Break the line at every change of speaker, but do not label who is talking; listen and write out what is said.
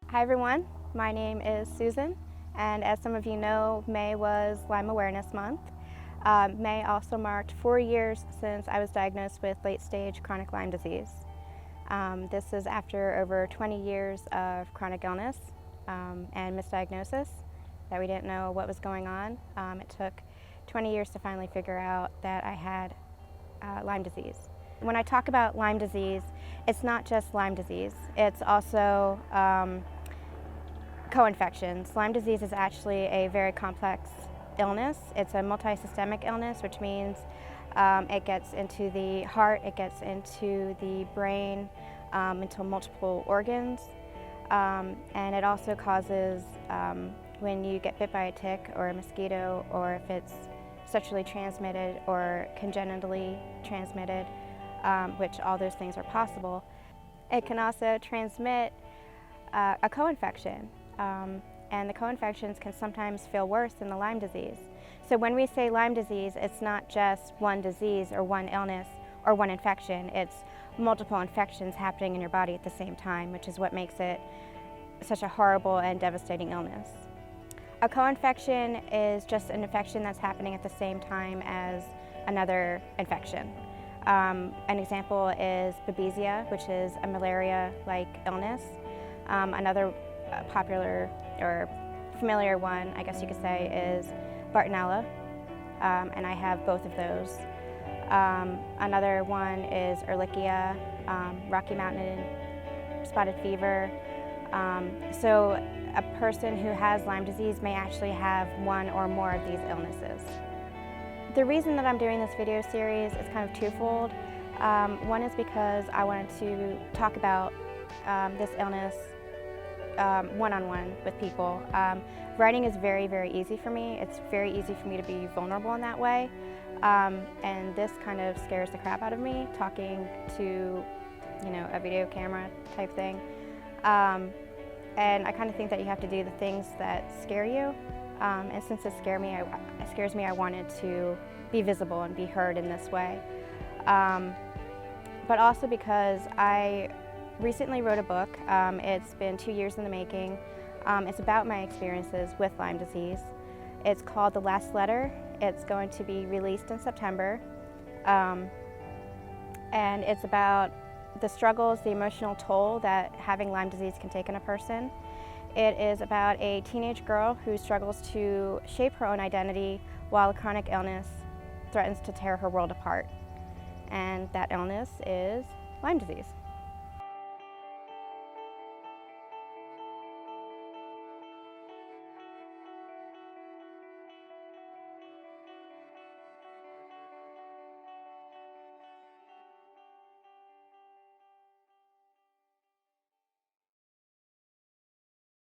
Hi everyone, my name is Susan, and as some of you know, May was Lyme Awareness Month. May also marked 4 years since I was diagnosed with late-stage chronic Lyme disease. This is after over 20 years of chronic illness and misdiagnosis that we didn't know what was going on. It took 20 years to finally figure out that I had Lyme disease. When I talk about Lyme disease, it's not just Lyme disease, it's also co-infections. Lyme disease is actually a very complex illness. It's a multisystemic illness, which means it gets into the heart, it gets into the brain, into multiple organs, and it also causes, when you get bit by a tick or a mosquito, or if it's sexually transmitted or congenitally transmitted, which all those things are possible, it can also transmit a co-infection. And the co-infections can sometimes feel worse than the Lyme disease. So when we say Lyme disease, it's not just one disease or one illness or one infection, it's multiple infections happening in your body at the same time, which is what makes it such a horrible and devastating illness. A co-infection is just an infection that's happening at the same time as another infection. An example is babesia, which is a malaria-like illness. Another popular or familiar one, I guess you could say, is Bartonella, and I have both of those. Another one is Ehrlichia, Rocky Mountain spotted fever. So a person who has Lyme disease may actually have one or more of these illnesses. The reason that I'm doing this video series is kind of twofold. One is because I wanted to talk about this illness one-on-one with people. Writing is very, very easy for me. It's very easy for me to be vulnerable in that way. And this kind of scares the crap out of me, talking to, a video camera type thing. And I kind of think that you have to do the things that scare you. And since it scares me, I wanted to be visible and be heard in this way. But also because I recently wrote a book. It's been 2 years in the making. It's about my experiences with Lyme disease. It's called The Last Letter. It's going to be released in September. And it's about the struggles, the emotional toll that having Lyme disease can take on a person. It is about a teenage girl who struggles to shape her own identity while a chronic illness threatens to tear her world apart. And that illness is Lyme disease.